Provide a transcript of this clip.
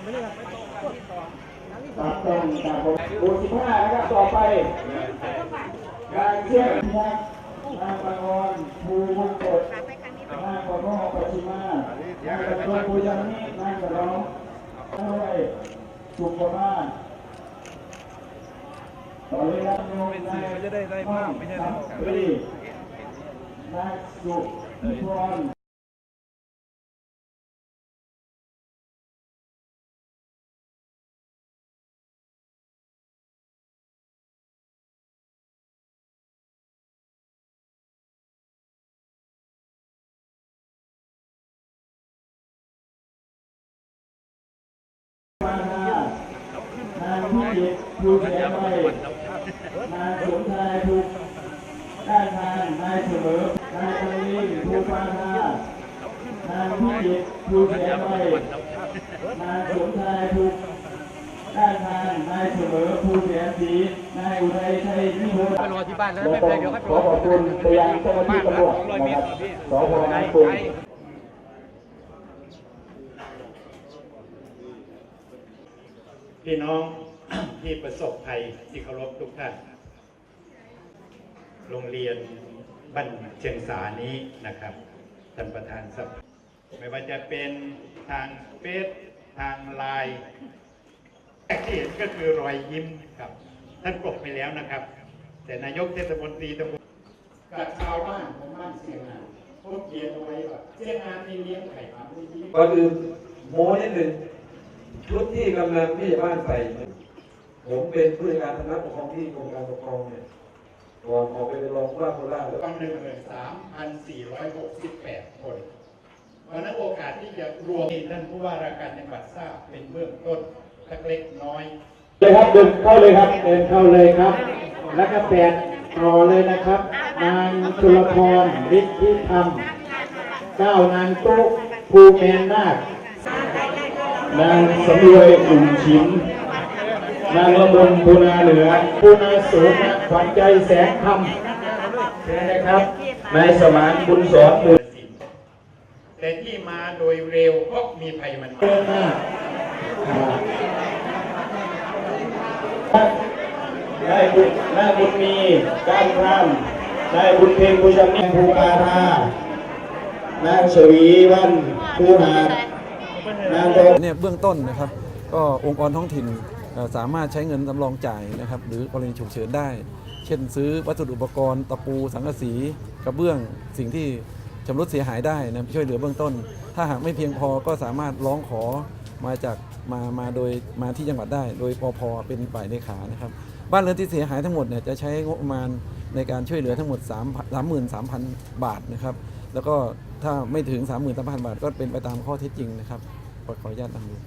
ครับต้องจากหมู่15นะครับต่อไปการเชื่อมยักษ์นางประงอนภูมุกดนางปนอปัชิมานางประตูปุยังนินางกระร้องด้วยสุขภาพต่อเลยนะโยมนายจะได้ภาพไม่ใช่หรอกนายสุพรนายพิจิตรภูเสียไปนายสมชายภูด้านทางนายเสมอนายตะลิงภูปาทานายพิจิตรภูเสียไปนายสมชายภูด้านทางนายเสมอภูเสียศรีนายอุทัยชัยนิพนธ์ไปรอที่บ้านแล้วไม่เป็นไรเดี๋ยวขอขอบคุณไปยังเจ้าหน้าที่ตำรวจนะครับสพนางกรุงพี่น้องที่ประสบภัยที่เคารพทุกท่านโรงเรียนบ้านเชียงสานี้นะครับท่านประธานสภาไม่ว่าจะเป็นทางเฟซทางไลน์ที่เห็นก็คือรอยยิ้มครับท่านปลดไปแล้วนะครับแต่นายกเทศมนตรีตำบลกับชาวบ้านของบ้านเชียงนาเขาเขียนเอาไว้ว่าเชียงนาที่เลี้ยงไข่มาด้วยยิ้มก็คือโม้นิดหนึ่งชุดที่กำลังที่บ้านใส่ผมเป็นผู้จัดการคณะปกครองที่กรมการปกครองเนี่ยก่อนออกไปเป็นรองผู้ว่าโคราชแล้ว13,468 คนเพราะนั้นโอกาสที่จะรวมท่านผู้ว่าราชการจังหวัดทราบเป็นเบื้องต้นเล็กน้อยเลยครับเดินเข้าเลยครับเดินเข้าเลยครับแล้วก็แปดรอเลยนะครับนางชุลพรฤทธิธรรม9นางตุ๊ภูเมนนาคนางสำรวยอุ่นฉิมนางละมุนภูนาเหนือภูนาสูงขวัญใจแสงธรรมใช่นะครับนายสมานบุญสอนบุญแต่ที่มาโดยเร็วเพราะมีภัยมันมากนายบุญมีการทำนายบุญเพ็งภูชัมนิภูปาทานางชวีวันภูหาเนี่ยเบื้องต้นนะครับก็องค์กรท้องถิ่นสามารถใช้เงินสำรองจ่ายนะครับหรือกรณีฉุกเฉินได้เช่นซื้อวัสดุอุปกรณ์ตะปูสังกะสีกระเบื้องสิ่งที่ชำรุดเสียหายได้นะช่วยเหลือเบื้องต้นถ้าหากไม่เพียงพอก็สามารถร้องขอมาที่จังหวัดได้โดยปภ.เป็นฝ่ายเลขานะครับบ้านเรือนที่เสียหายทั้งหมดเนี่ยจะใช้งบประมาณในการช่วยเหลือทั้งหมด33,000 บาทนะครับแล้วก็ถ้าไม่ถึง 33,000 บาทก็เป็นไปตามข้อเท็จจริงนะครับขออนุญาตนำเรียน